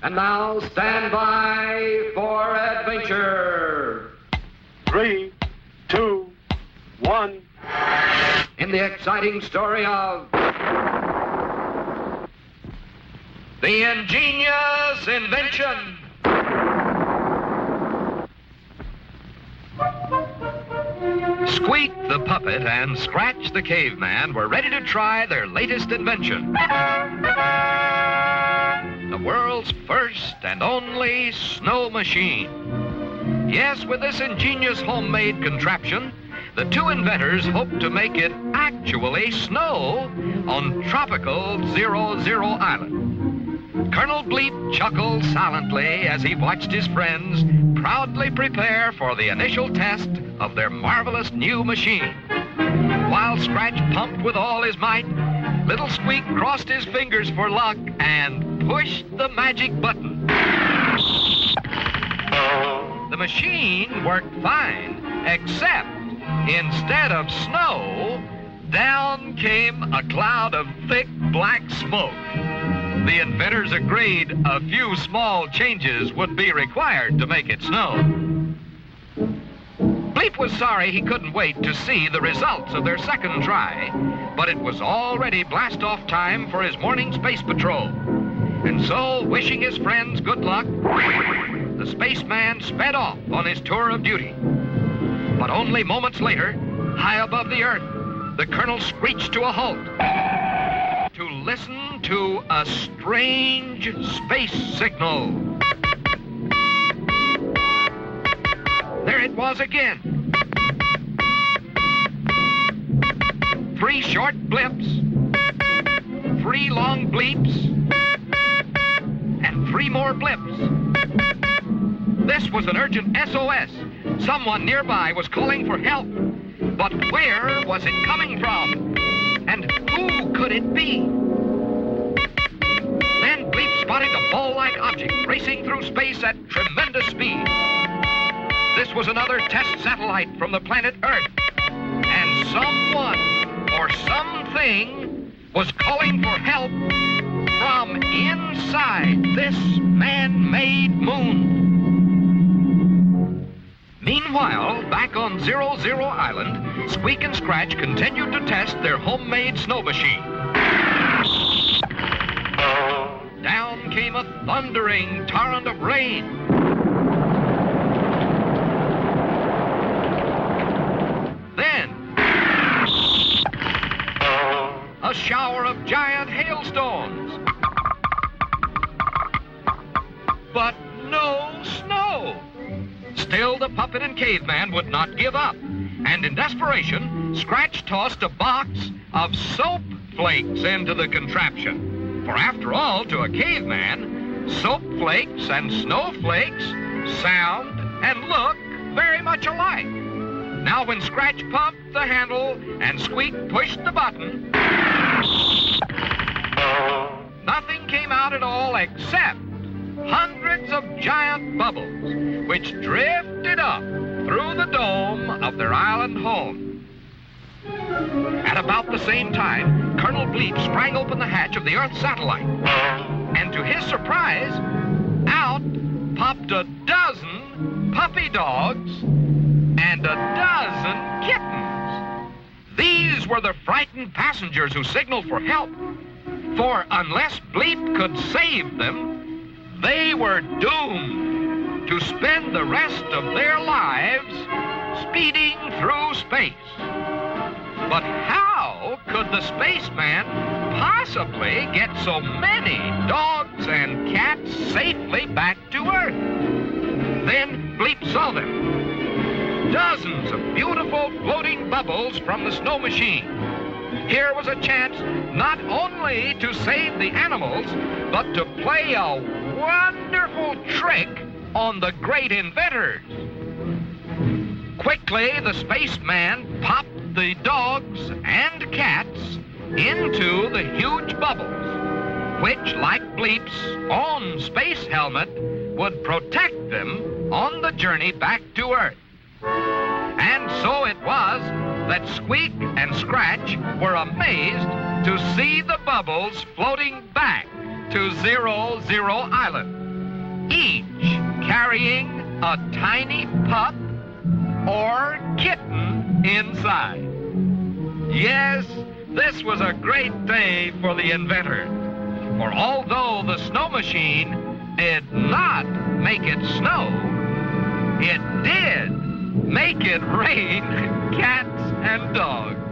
And now stand by for adventure. 3, 2, 1. In the exciting story of the Ingenious Invention. Squeak the puppet and Scratch the caveman were ready to try their latest invention. The world's first and only snow machine. Yes, with this ingenious homemade contraption, the two inventors hoped to make it actually snow on tropical 00 Island. Colonel Bleep chuckled silently as he watched his friends proudly prepare for the initial test of their marvelous new machine. While Scratch pumped with all his might, little Squeak crossed his fingers for luck and pushed the magic button. The machine worked fine, except instead of snow, down came a cloud of thick black smoke. The inventors agreed a few small changes would be required to make it snow. Bleep was sorry he couldn't wait to see the results of their second try, but it was already blast-off time for his morning space patrol. And so, wishing his friends good luck, the spaceman sped off on his tour of duty. But only moments later, high above the Earth, the colonel screeched to a halt to listen to a strange space signal. There it was again. 3 short blips, 3 long bleeps, and 3 more blips. This was an urgent SOS. Someone nearby was calling for help. But where was it coming from? And who could it be? Then Bleep spotted a ball-like object racing through space at tremendous speed. This was another test satellite from the planet Earth. And someone or something was calling for help from inside this man-made moon. Meanwhile, back on 00 Island, Squeak and Scratch continued to test their homemade snow machine. Down came a thundering torrent of rain. Then, a shower of giant hailstones. But no snow. Still, the puppet and caveman would not give up. And in desperation, Scratch tossed a box of soap flakes into the contraption. For after all, to a caveman, soap flakes and snowflakes sound and look very much alike. Now, when Scratch pumped the handle and Squeak pushed the button, nothing came out at all except hundreds of giant bubbles, which drifted up through the dome of their island home. At about the same time, Colonel Bleep sprang open the hatch of the Earth satellite. And to his surprise, out popped a dozen puppy dogs and a dozen kittens. These were the frightened passengers who signaled for help. For unless Bleep could save them, they were doomed to spend the rest of their lives speeding through space. But how could the spaceman possibly get so many dogs and cats safely back to Earth? Then Bleep saw them. Dozens of beautiful floating bubbles from the snow machine. Here was a chance not only to save the animals, but to play a wonderful trick on the great inventors. Quickly, the spaceman popped the dogs and cats into the huge bubbles, which, like Bleep's own space helmet, would protect them on the journey back to Earth. And so it was that Squeak and Scratch were amazed to see the bubbles floating back to 00 Island. each carrying a tiny pup or kitten inside. Yes, this was a great day for the inventor. For although the snow machine did not make it snow, it did make it rain cats and dogs.